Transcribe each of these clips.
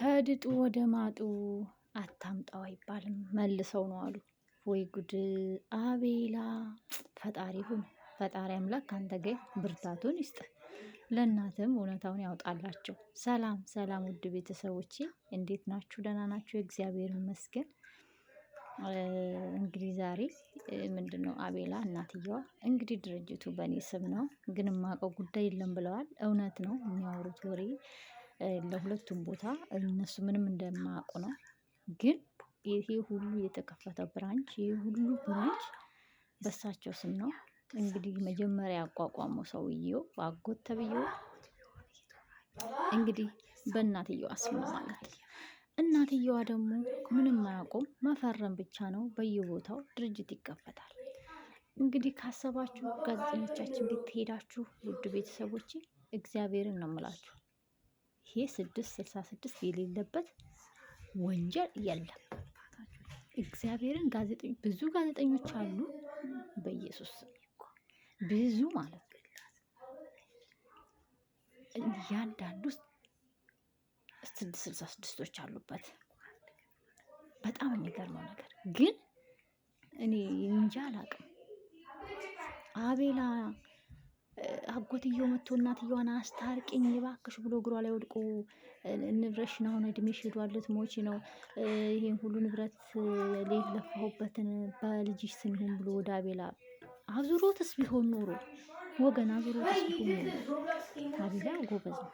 ከድጡ ወደ ማጡ አታምጣው አይባልም፣ መልሰው ነው አሉ። ወይ ጉድ! አቤላ ፈጣሪ ሁን፣ ፈጣሪ አምላክ ካንተ ጋር ብርታቱን ይስጥ፣ ለእናትም እውነታውን ያውጣላቸው። ሰላም ሰላም፣ ውድ ቤተሰቦቼ እንዴት ናችሁ? ደህና ናችሁ? እግዚአብሔር ይመስገን። እንግዲህ ዛሬ ምንድን ነው አቤላ እናትየዋ እንግዲህ ድርጅቱ በእኔ ስም ነው ግን የማውቀው ጉዳይ የለም ብለዋል። እውነት ነው የሚያወሩት ወሬ ለሁለቱም ቦታ እነሱ ምንም እንደማያውቁ ነው። ግን ይሄ ሁሉ የተከፈተው ብራንች ይሄ ሁሉ ብራንች በሳቸው ስም ነው። እንግዲህ መጀመሪያ ያቋቋመው ሰውየው አጎት ተብዬው እንግዲህ በእናትየዋ ስም ነው ማለት ነው። እናትየዋ ደግሞ ምንም አያውቁም፣ መፈረም ብቻ ነው። በየቦታው ድርጅት ይከፈታል። እንግዲህ ካሰባችሁ ጋዜጠኞቻችን ቤት ትሄዳችሁ ውድ ቤተሰቦቼ እግዚአብሔርን ነው የምላችሁ ይሄ 666 የሌለበት ወንጀል የለም። እግዚአብሔርን ብዙ ጋዜጠኞች አሉ። በኢየሱስ ብዙ ማለት ነው። እያንዳንዱ 666ቶች አሉበት። በጣም የሚገርመው ነገር ግን እኔ እንጃ አላውቅም። አቤላ አጎትየው መጥቶ እናትየዋን አስታርቂኝ እባክሽ ብሎ እግሯ ላይ ወድቆ ንብረትሽን አሁን እድሜሽ ሄዷል ልትሞቺ ነው፣ ይሄን ሁሉ ንብረት ለለፋሁበትን በልጅሽ ስም ይሁን ብሎ ወደ አቤላ አዙሮትስ ቢሆን ኖሮ ወገን አዙሮትስ ቢሆን ኖሮ አቤላ ጎበዝ ነው።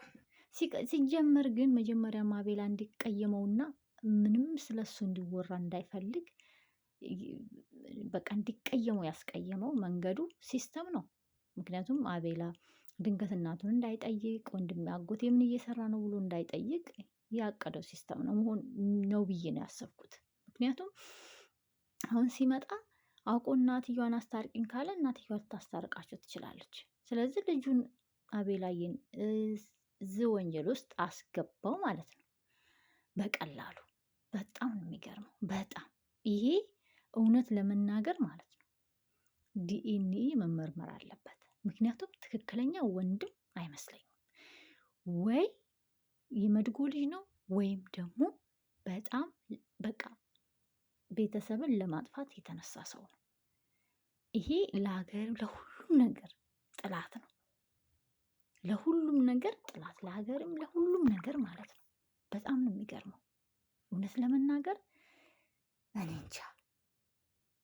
ሲጀመር ግን መጀመሪያም አቤላ እንዲቀየመውና ምንም ስለሱ እንዲወራ እንዳይፈልግ በቃ እንዲቀየመው ያስቀየመው መንገዱ ሲስተም ነው። ምክንያቱም አቤላ ድንገት እናቱን እንዳይጠይቅ ወንድሜ አጎቴ ምን እየሰራ ነው ብሎ እንዳይጠይቅ ያቀደው ሲስተም ነው መሆን ነው ብዬ ነው ያሰብኩት። ምክንያቱም አሁን ሲመጣ አውቆ እናትየዋን አስታርቂኝ ካለ እናትየዋ ልታስታርቃቸው ትችላለች። ስለዚህ ልጁን አቤላዬን እዚህ ወንጀል ውስጥ አስገባው ማለት ነው በቀላሉ። በጣም ነው የሚገርመው። በጣም ይሄ እውነት ለመናገር ማለት ነው ዲኤንኤ መመርመር አለበት። ምክንያቱም ትክክለኛ ወንድም አይመስለኝም። ወይ የመድጎ ልጅ ነው ወይም ደግሞ በጣም በቃ ቤተሰብን ለማጥፋት የተነሳ ሰው ነው። ይሄ ለሀገር ለሁሉም ነገር ጥላት ነው። ለሁሉም ነገር ጥላት፣ ለሀገርም ለሁሉም ነገር ማለት ነው። በጣም ነው የሚገርመው እውነት ለመናገር እኔ እንጃ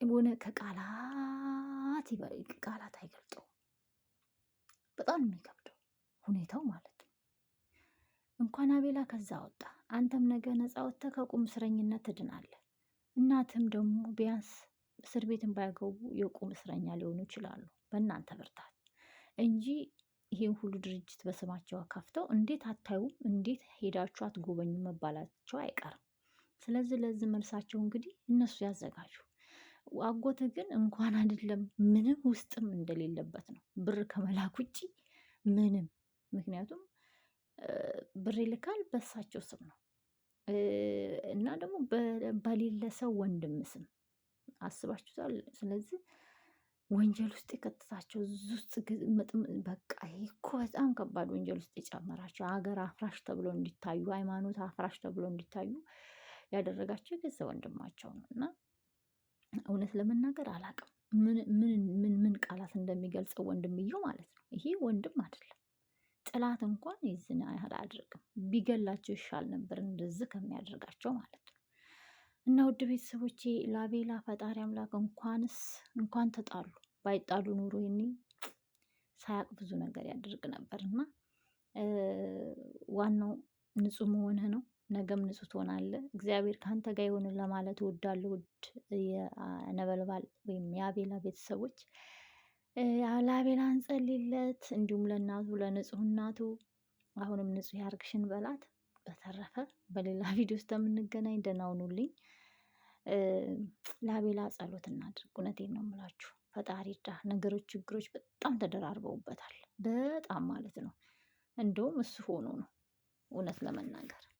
የሆነ ቃላት አይገልጸውም። በጣም የሚከብደው ሁኔታው ማለት ነው። እንኳን አቤላ ከዛ ወጣ፣ አንተም ነገ ነፃ ወጥተህ ከቁም እስረኝነት ትድናለህ። እናትም ደግሞ ቢያንስ እስር ቤትን ባያገቡ የቁም እስረኛ ሊሆኑ ይችላሉ በእናንተ ብርታት እንጂ ይሄን ሁሉ ድርጅት በስማቸው ከፍተው እንዴት አታዩም? እንዴት ሄዳችሁ አትጎበኙ መባላቸው አይቀርም። ስለዚህ ለዚህ መልሳቸው እንግዲህ እነሱ ያዘጋጁ። አጎት ግን እንኳን አይደለም ምንም ውስጥም እንደሌለበት ነው ብር ከመላክ ውጭ ምንም። ምክንያቱም ብር ይልካል በሳቸው ስም ነው እና ደግሞ በሌለ ሰው ወንድም ስም አስባችሁታል። ስለዚህ ወንጀል ውስጥ የከተታቸው ውስጥ በቃ ይሄ እኮ በጣም ከባድ ወንጀል ውስጥ የጨመራቸው ሀገር አፍራሽ ተብሎ እንዲታዩ፣ ሃይማኖት አፍራሽ ተብሎ እንዲታዩ ያደረጋቸው የገዛ ወንድማቸው ነው እና እውነት ለመናገር አላውቅም ምን ቃላት እንደሚገልጸው ወንድምየው ማለት ነው። ይሄ ወንድም አይደለም። ጥላት እንኳን ይዝና ያህል አያደርግም። ቢገላቸው ይሻል ነበር እንደዚህ ከሚያደርጋቸው ማለት ነው። እና ውድ ቤተሰቦቼ ለአቤላ ፈጣሪ አምላክ እንኳን ተጣሉ፣ ባይጣሉ ኑሮ ይሄኔ ሳያቅ ብዙ ነገር ያደርግ ነበር እና ዋናው ንጹህ መሆንህ ነው። ነገም ንጹህ ትሆናለህ። እግዚአብሔር ከአንተ ጋር ይሁን ለማለት እወዳለሁ። ውድ የነበልባል ወይም የአቤላ ቤተሰቦች ለአቤላ እንጸልይለት፣ እንዲሁም ለእናቱ ለንጹህ እናቱ አሁንም ንጹህ ያርግሽን በላት። በተረፈ በሌላ ቪዲዮ ውስጥ የምንገናኝ ደህና ሁኑልኝ። ለአቤላ ጸሎት እናድርግ። እውነቴን ነው የምላችሁ። ፈጣሪ እርዳ። ነገሮች ችግሮች በጣም ተደራርበውበታል። በጣም ማለት ነው። እንደውም እሱ ሆኖ ነው እውነት ለመናገር